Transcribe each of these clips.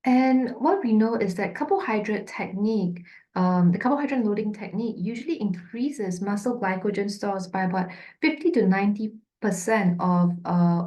And what we know is that carbohydrate technique, the carbohydrate loading technique usually increases muscle glycogen stores by about 50 to 90% of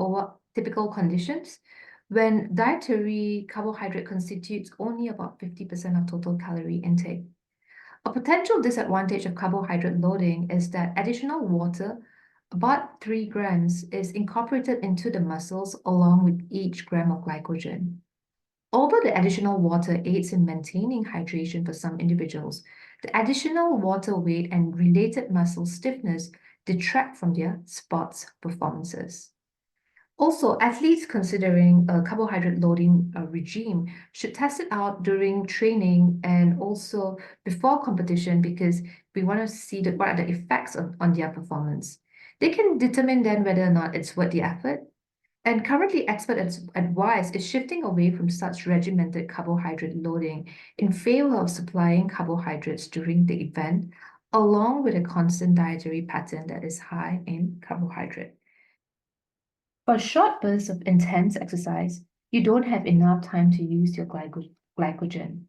over typical conditions, when dietary carbohydrate constitutes only about 50% of total calorie intake. A potential disadvantage of carbohydrate loading is that additional water, about 3 grams, is incorporated into the muscles along with each gram of glycogen. Although the additional water aids in maintaining hydration for some individuals, the additional water weight and related muscle stiffness detract from their sports performances. Also, athletes considering a carbohydrate loading regime should test it out during training and also before competition because we want to see what are the effects on their performance. They can determine then whether or not it's worth the effort. And currently, expert advice is shifting away from such regimented carbohydrate loading in favor of supplying carbohydrates during the event, along with a constant dietary pattern that is high in carbohydrate. For short bursts of intense exercise, you don't have enough time to use your glycogen.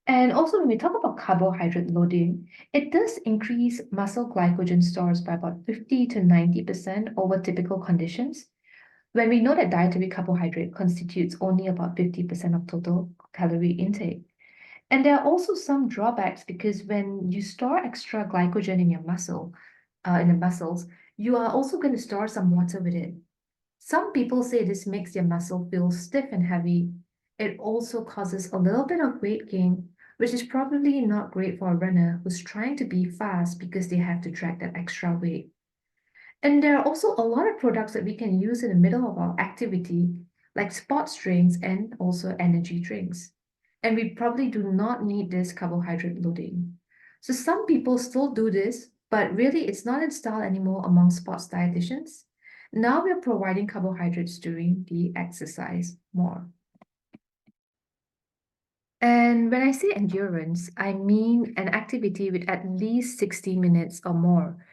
And also, when we talk about carbohydrate loading, it does increase muscle glycogen stores by about 50 to 90% over typical conditions, when we know that dietary carbohydrate constitutes only about 50% of total calorie intake. And there are also some drawbacks because when you store extra glycogen in your in the muscles, you are also going to store some water with it. Some people say this makes your muscle feel stiff and heavy. It also causes a little bit of weight gain, which is probably not great for a runner who's trying to be fast because they have to drag that extra weight. And there are also a lot of products that we can use in the middle of our activity, like sports drinks and also energy drinks. And we probably do not need this carbohydrate loading. So some people still do this, but really it's not in style anymore among sports dietitians. Now we're providing carbohydrates during the exercise more. And when I say endurance, I mean an activity with at least 60 minutes or more.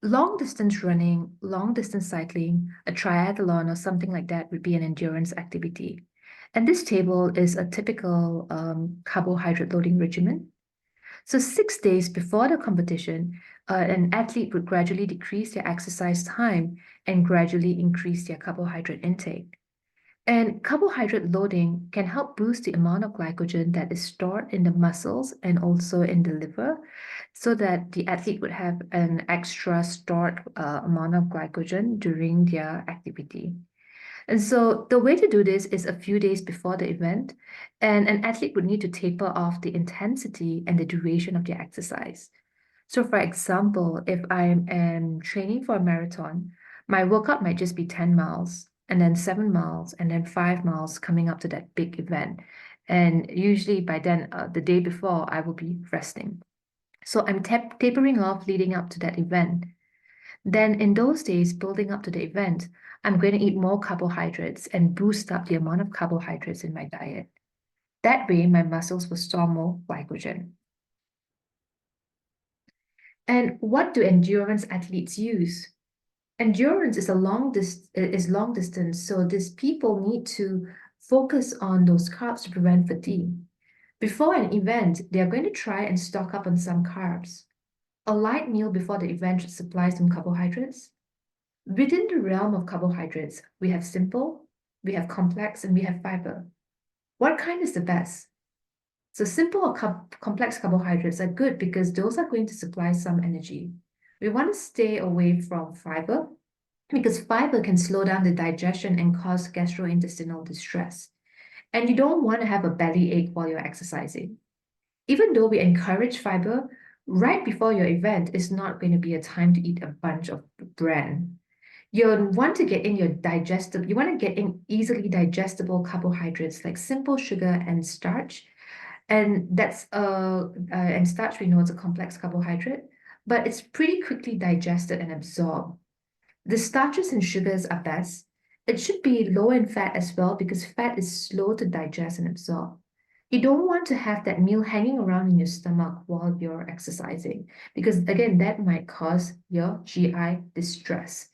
Long distance running, long distance cycling, a triathlon or something like that would be an endurance activity. And this table is a typical carbohydrate loading regimen. So 6 days before the competition, an athlete would gradually decrease their exercise time and gradually increase their carbohydrate intake. And carbohydrate loading can help boost the amount of glycogen that is stored in the muscles and also in the liver, so that the athlete would have an extra stored amount of glycogen during their activity. And so the way to do this is a few days before the event, and an athlete would need to taper off the intensity and the duration of their exercise. So, for example, if I am training for a marathon, my workout might just be 10 miles, and then 7 miles, and then 5 miles coming up to that big event. And usually by then, the day before, I will be resting. So I'm tapering off leading up to that event. Then in those days, building up to the event, I'm going to eat more carbohydrates and boost up the amount of carbohydrates in my diet. That way, my muscles will store more glycogen. And what do endurance athletes use? Endurance is long distance, so these people need to focus on those carbs to prevent fatigue. Before an event, they are going to try and stock up on some carbs. A light meal before the event should supply some carbohydrates. Within the realm of carbohydrates, we have simple, we have complex, and we have fiber. What kind is the best? So simple or complex carbohydrates are good because those are going to supply some energy. We want to stay away from fiber because fiber can slow down the digestion and cause gastrointestinal distress. And you don't want to have a belly ache while you're exercising. Even though we encourage fiber, right before your event is not going to be a time to eat a bunch of bran. You want to get in you want to get in easily digestible carbohydrates like simple sugar and starch. And and starch we know is a complex carbohydrate, but it's pretty quickly digested and absorbed. The starches and sugars are best. It should be low in fat as well because fat is slow to digest and absorb. You don't want to have that meal hanging around in your stomach while you're exercising because again, that might cause your GI distress.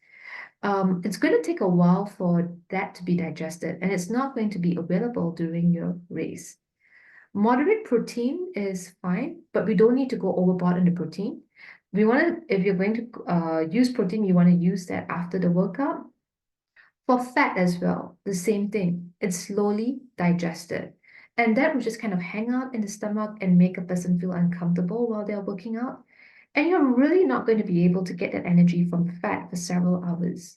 it's going to take a while for that to be digested, and it's not going to be available during your race. Moderate protein is fine, but we don't need to go overboard in the protein. We want to, if you're going to use protein, you want to use that after the workout. For fat as well, the same thing. It's slowly digested. And that will just kind of hang out in the stomach and make a person feel uncomfortable while they're working out. And you're really not going to be able to get that energy from fat for several hours.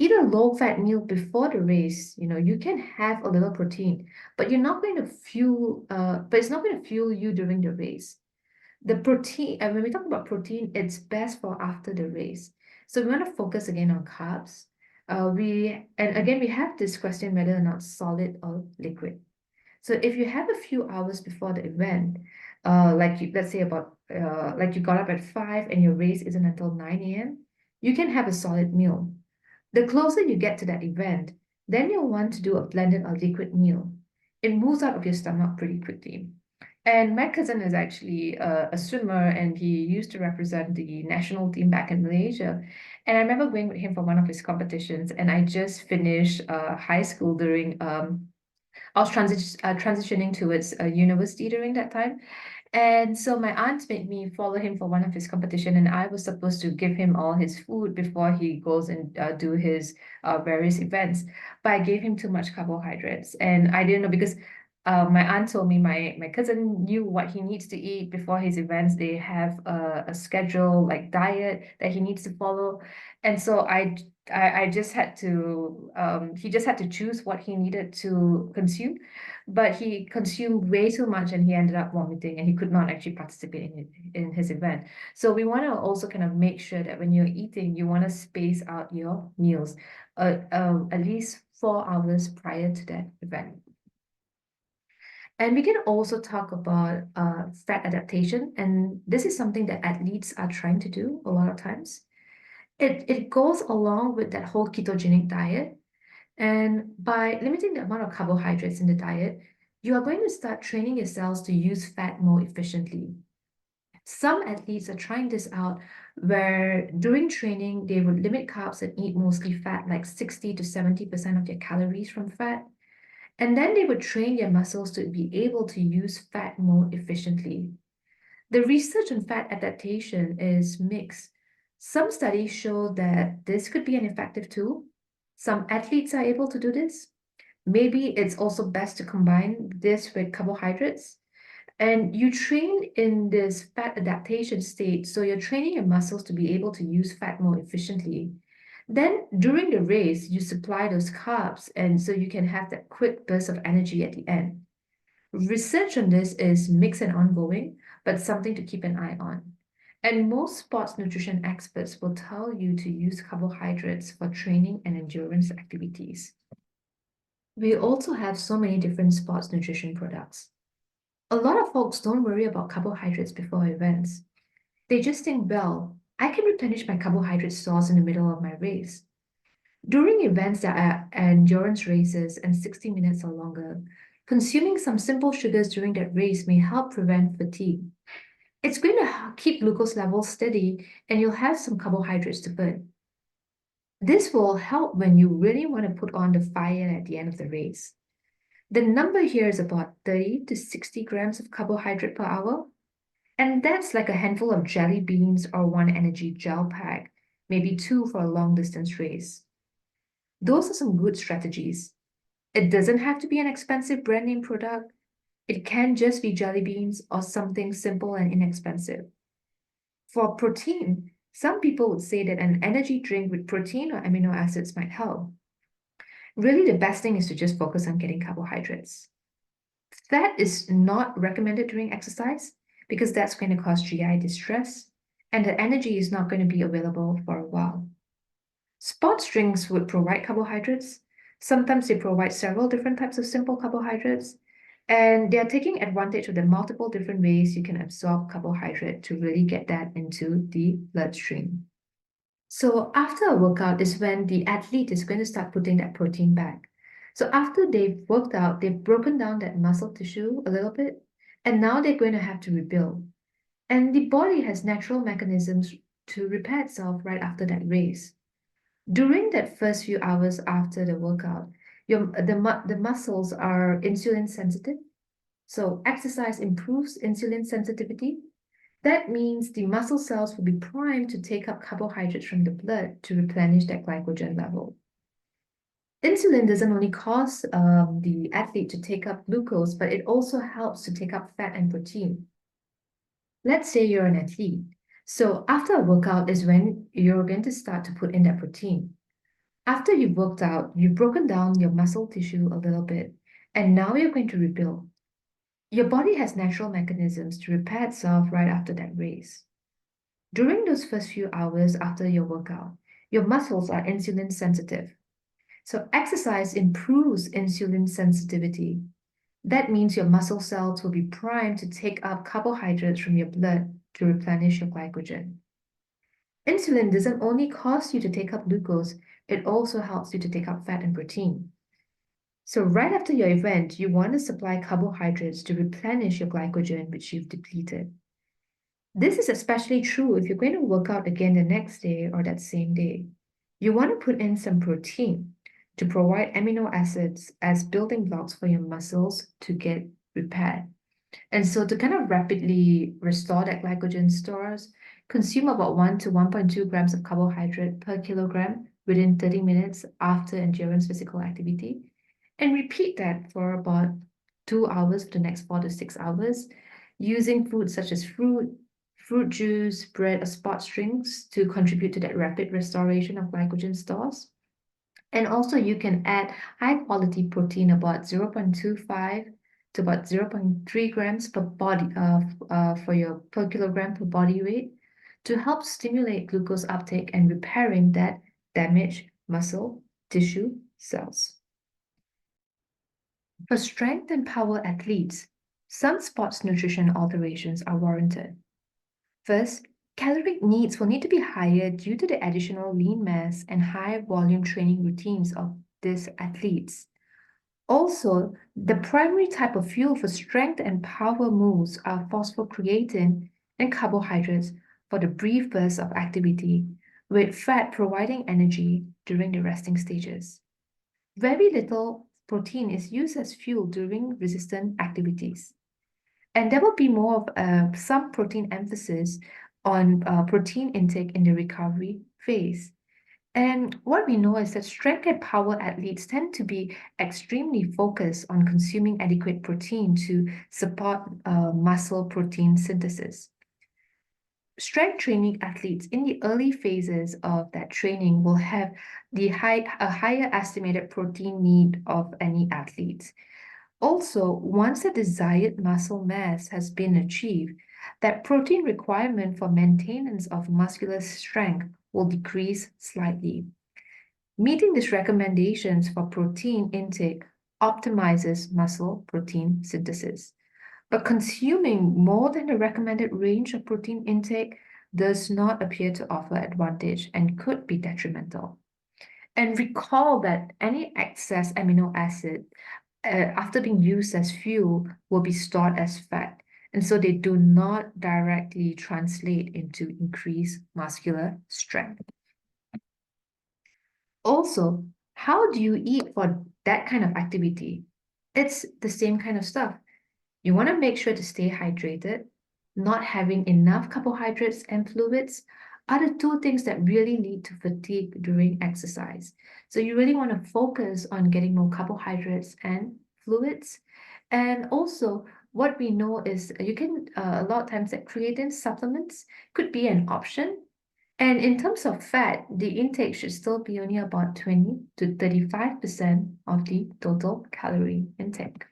Eat a low-fat meal before the race. You can have a little protein, but you're not going to but it's not going to fuel you during the race. The protein, and when we talk about protein, it's best for after the race. So we want to focus again on carbs. And again, we have this question whether or not solid or liquid. So if you have a few hours before the event, let's say like you got up at 5 and your race isn't until 9 a.m., you can have a solid meal. The closer you get to that event, then you'll want to do a blended or liquid meal. It moves out of your stomach pretty quickly. And my cousin is actually a swimmer, and he used to represent the national team back in Malaysia. And I remember going with him for one of his competitions, and I just finished high school during I was transitioning towards a university during that time. And so my aunt made me follow him for one of his competition, and I was supposed to give him all his food before he goes and do his various events. But I gave him too much carbohydrates, and I didn't know because my aunt told me my cousin knew what he needs to eat before his events. They have a schedule like diet that he needs to follow, and so I just had to he just had to choose what he needed to consume, but he consumed way too much and he ended up vomiting and he could not actually participate in his event. So we want to also kind of make sure that when you're eating, you want to space out your meals at least 4 hours prior to that event. And we can also talk about fat adaptation, and this is something that athletes are trying to do a lot of times. It goes along with that whole ketogenic diet. And by limiting the amount of carbohydrates in the diet, you are going to start training your cells to use fat more efficiently. Some athletes are trying this out where during training, they would limit carbs and eat mostly fat, like 60 to 70% of their calories from fat. And then they would train their muscles to be able to use fat more efficiently. The research on fat adaptation is mixed. Some studies show that this could be an effective tool. Some athletes are able to do this. Maybe it's also best to combine this with carbohydrates. And you train in this fat adaptation state, so you're training your muscles to be able to use fat more efficiently. Then during the race, you supply those carbs, and so you can have that quick burst of energy at the end. Research on this is mixed and ongoing, but something to keep an eye on. And most sports nutrition experts will tell you to use carbohydrates for training and endurance activities. We also have so many different sports nutrition products. A lot of folks don't worry about carbohydrates before events. They just think, well, I can replenish my carbohydrate stores in the middle of my race. During events that are endurance races and 60 minutes or longer, consuming some simple sugars during that race may help prevent fatigue. It's going to keep glucose levels steady and you'll have some carbohydrates to burn. This will help when you really want to put on the fire at the end of the race. The number here is about 30 to 60 grams of carbohydrate per hour. And that's like a handful of jelly beans or one energy gel pack, maybe two for a long distance race. Those are some good strategies. It doesn't have to be an expensive brand name product. It can just be jelly beans or something simple and inexpensive. For protein, some people would say that an energy drink with protein or amino acids might help. Really, the best thing is to just focus on getting carbohydrates. Fat is not recommended during exercise because that's going to cause GI distress, and the energy is not going to be available for a while. Sports drinks would provide carbohydrates. Sometimes they provide several different types of simple carbohydrates, and they're taking advantage of the multiple different ways you can absorb carbohydrate to really get that into the bloodstream. So after a workout is when the athlete is going to start putting that protein back. So after they've worked out, they've broken down that muscle tissue a little bit, and now they're going to have to rebuild. And the body has natural mechanisms to repair itself right after that race. During that first few hours after the workout, the muscles are insulin sensitive. So exercise improves insulin sensitivity. That means the muscle cells will be primed to take up carbohydrates from the blood to replenish that glycogen level. Insulin doesn't only cause the athlete to take up glucose, but it also helps to take up fat and protein. Let's say you're an athlete. So after a workout is when you're going to start to put in that protein. After you've worked out, you've broken down your muscle tissue a little bit, and now you're going to rebuild. Your body has natural mechanisms to repair itself right after that race. During those first few hours after your workout, your muscles are insulin sensitive. So exercise improves insulin sensitivity. That means your muscle cells will be primed to take up carbohydrates from your blood to replenish your glycogen. Insulin doesn't only cause you to take up glucose, it also helps you to take up fat and protein. So right after your event, you want to supply carbohydrates to replenish your glycogen, which you've depleted. This is especially true if you're going to work out again the next day or that same day. You want to put in some protein to provide amino acids as building blocks for your muscles to get repaired. And so to kind of rapidly restore that glycogen stores, consume about 1 to 1.2 grams of carbohydrate per kilogram within 30 minutes after endurance physical activity, and repeat that for about 2 hours for the next 4 to 6 hours, using foods such as fruit juice, bread, or sports drinks to contribute to that rapid restoration of glycogen stores. And also you can add high quality protein, about 0.25 to about 0.3 grams per body for your per kilogram per body weight to help stimulate glucose uptake and repairing that damaged muscle tissue cells. For strength and power athletes, some sports nutrition alterations are warranted. First, caloric needs will need to be higher due to the additional lean mass and high volume training routines of these athletes. Also, the primary type of fuel for strength and power moves are phosphocreatine and carbohydrates for the brief bursts of activity, with fat providing energy during the resting stages. Very little protein is used as fuel during resistant activities. And there will be more of some protein emphasis on protein intake in the recovery phase. And what we know is that strength and power athletes tend to be extremely focused on consuming adequate protein to support muscle protein synthesis. Strength training athletes in the early phases of that training will have a higher estimated protein need of any athletes. Also, once the desired muscle mass has been achieved, that protein requirement for maintenance of muscular strength will decrease slightly. Meeting these recommendations for protein intake optimizes muscle protein synthesis. But consuming more than the recommended range of protein intake does not appear to offer advantage and could be detrimental. And recall that any excess amino acid after being used as fuel will be stored as fat. And so they do not directly translate into increased muscular strength. Also, how do you eat for that kind of activity? It's the same kind of stuff. You want to make sure to stay hydrated. Not having enough carbohydrates and fluids are the two things that really lead to fatigue during exercise. So you really want to focus on getting more carbohydrates and fluids. And also, what we know is you can, a lot of times that creatine supplements could be an option. And in terms of fat, the intake should still be only about 20 to 35% of the total calorie intake.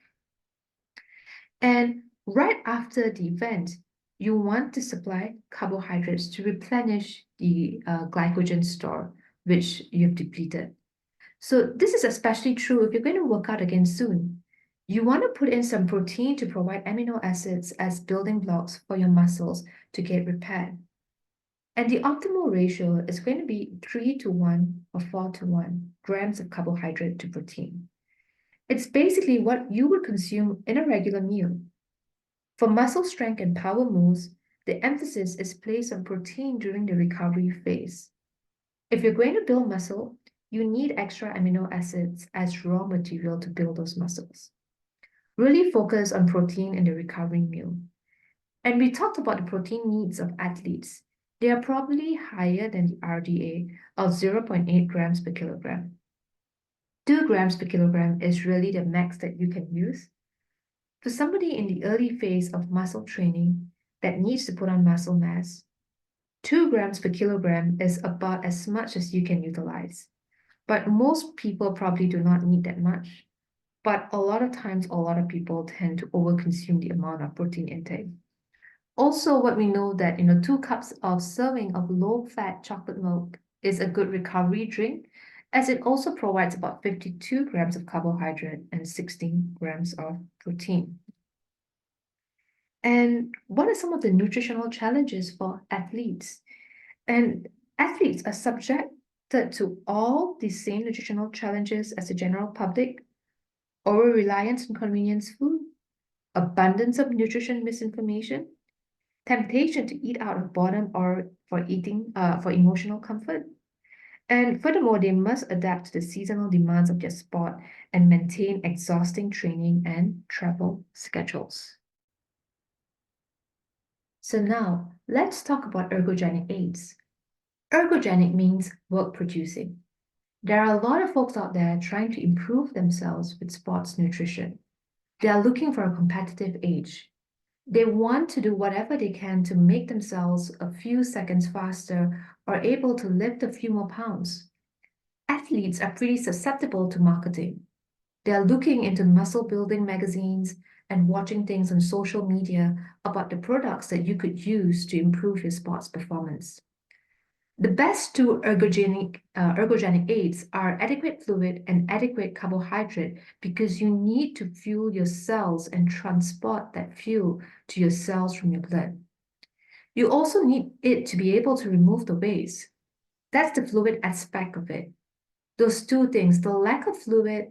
And right after the event, you want to supply carbohydrates to replenish the glycogen store, which you've depleted. So this is especially true if you're going to work out again soon. You want to put in some protein to provide amino acids as building blocks for your muscles to get repaired. And the optimal ratio is going to be 3 to 1 or 4 to 1 grams of carbohydrate to protein. It's basically what you would consume in a regular meal. For muscle strength and power moves, the emphasis is placed on protein during the recovery phase. If you're going to build muscle, you need extra amino acids as raw material to build those muscles. Really focus on protein in the recovery meal. And we talked about the protein needs of athletes. They are probably higher than the RDA of 0.8 grams per kilogram. 2 grams per kilogram is really the max that you can use. For somebody in the early phase of muscle training that needs to put on muscle mass, 2 grams per kilogram is about as much as you can utilize. But most people probably do not need that much. But a lot of times, a lot of people tend to overconsume the amount of protein intake. Also, what we know that 2 cups of serving of low-fat chocolate milk is a good recovery drink, as it also provides about 52 grams of carbohydrate and 16 grams of protein. And what are some of the nutritional challenges for athletes? And athletes are subjected to all the same nutritional challenges as the general public: over-reliance on convenience food, abundance of nutrition misinformation, temptation to eat out of boredom or for emotional comfort. And furthermore, they must adapt to the seasonal demands of their sport and maintain exhausting training and travel schedules. So now, let's talk about ergogenic aids. Ergogenic means work producing. There are a lot of folks out there trying to improve themselves with sports nutrition. They are looking for a competitive edge. They want to do whatever they can to make themselves a few seconds faster or able to lift a few more pounds. Athletes are pretty susceptible to marketing. They are looking into muscle building magazines and watching things on social media about the products that you could use to improve your sports performance. The best two ergogenic aids are adequate fluid and adequate carbohydrate, because you need to fuel your cells and transport that fuel to your cells from your blood. You also need it to be able to remove the waste. That's the fluid aspect of it. Those two things, the lack of fluid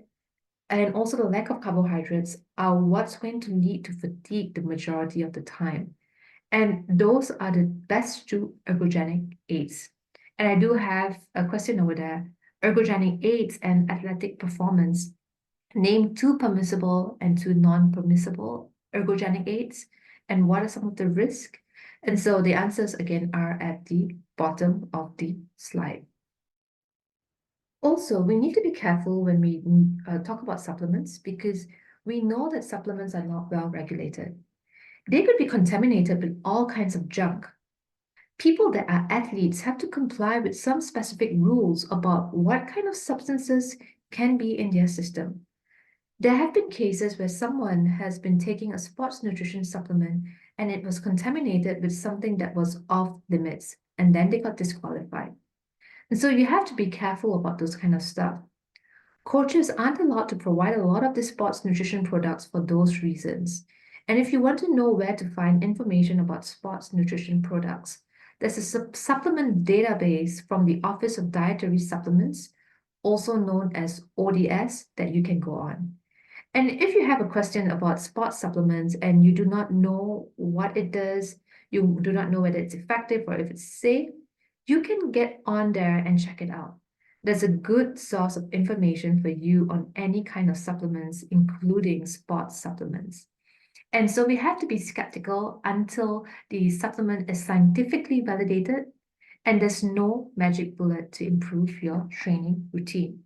and also the lack of carbohydrates, are what's going to lead to fatigue the majority of the time. And those are the best two ergogenic aids. And I do have a question over there. Ergogenic aids and athletic performance. Name 2 permissible and 2 non-permissible ergogenic aids, and what are some of the risks? And so the answers again are at the bottom of the slide. Also, we need to be careful when we talk about supplements, because we know that supplements are not well regulated. They could be contaminated with all kinds of junk. People that are athletes have to comply with some specific rules about what kind of substances can be in their system. There have been cases where someone has been taking a sports nutrition supplement and it was contaminated with something that was off limits, and then they got disqualified. And so you have to be careful about those kind of stuff. Coaches aren't allowed to provide a lot of the sports nutrition products for those reasons. And if you want to know where to find information about sports nutrition products, there's a supplement database from the Office of Dietary Supplements, also known as ODS, that you can go on. And if you have a question about sports supplements and you do not know what it does, you do not know whether it's effective or if it's safe, you can get on there and check it out. There's a good source of information for you on any kind of supplements, including sports supplements. And so we have to be skeptical until the supplement is scientifically validated and there's no magic bullet to improve your training routine.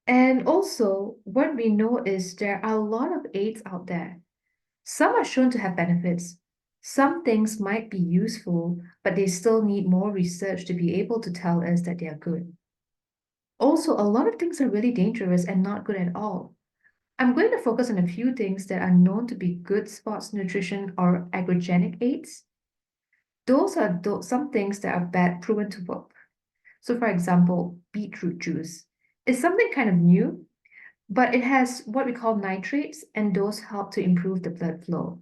And also, what we know is there are a lot of aids out there. Some are shown to have benefits. Some things might be useful, but they still need more research to be able to tell us that they are good. Also, a lot of things are really dangerous and not good at all. I'm going to focus on a few things that are known to be good sports nutrition or ergogenic aids. Those are some things that are bad proven to work. So for example, beetroot juice is something kind of new, but it has what we call nitrates, and those help to improve the blood flow.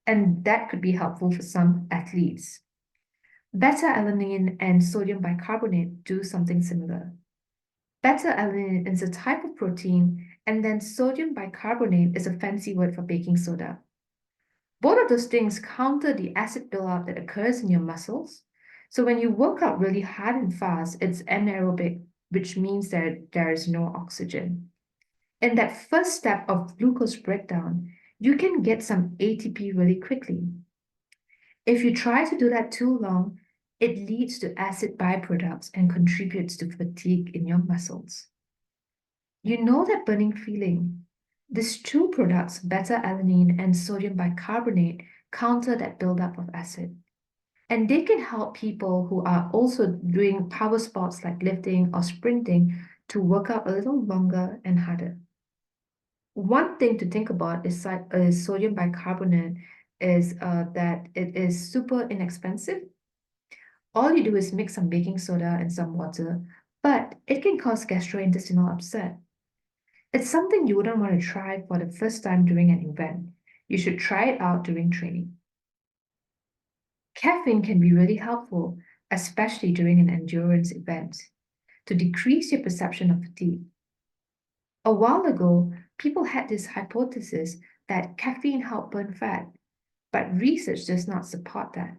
And that could be helpful for some athletes. Beta-alanine and sodium bicarbonate do something similar. Beta-alanine is a type of protein, and then sodium bicarbonate is a fancy word for baking soda. Both of those things counter the acid buildup that occurs in your muscles. So when you work out really hard and fast, it's anaerobic, which means that there is no oxygen. In that first step of glucose breakdown, you can get some ATP really quickly. If you try to do that too long, it leads to acid byproducts and contributes to fatigue in your muscles. You know that burning feeling? These two products, beta-alanine and sodium bicarbonate, counter that buildup of acid. And they can help people who are also doing power sports like lifting or sprinting to work out a little longer and harder. One thing to think about is sodium bicarbonate is that it is super inexpensive. All you do is mix some baking soda and some water, but it can cause gastrointestinal upset. It's something you wouldn't want to try for the first time during an event. You should try it out during training. Caffeine can be really helpful, especially during an endurance event, to decrease your perception of fatigue. A while ago, people had this hypothesis that caffeine helped burn fat, but research does not support that.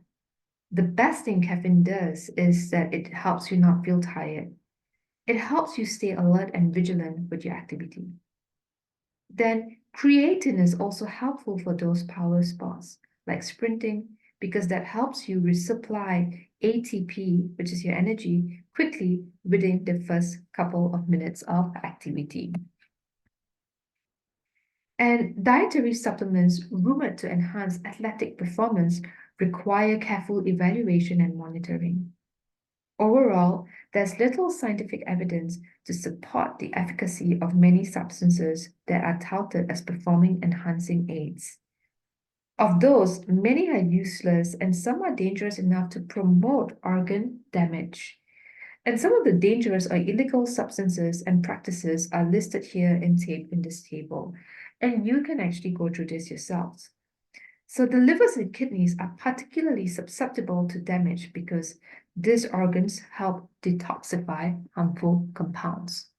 The best thing caffeine does is that it helps you not feel tired. It helps you stay alert and vigilant with your activity. Then creatine is also helpful for those power sports like sprinting because that helps you resupply ATP, which is your energy, quickly within the first couple of minutes of activity. And dietary supplements rumored to enhance athletic performance require careful evaluation and monitoring. Overall, there's little scientific evidence to support the efficacy of many substances that are touted as performance-enhancing aids. Of those, many are useless and some are dangerous enough to promote organ damage. And some of the dangerous or illegal substances and practices are listed here in this table. And you can actually go through this yourselves. So the livers and kidneys are particularly susceptible to damage because these organs help detoxify harmful compounds.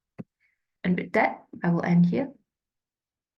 And with that, I will end here.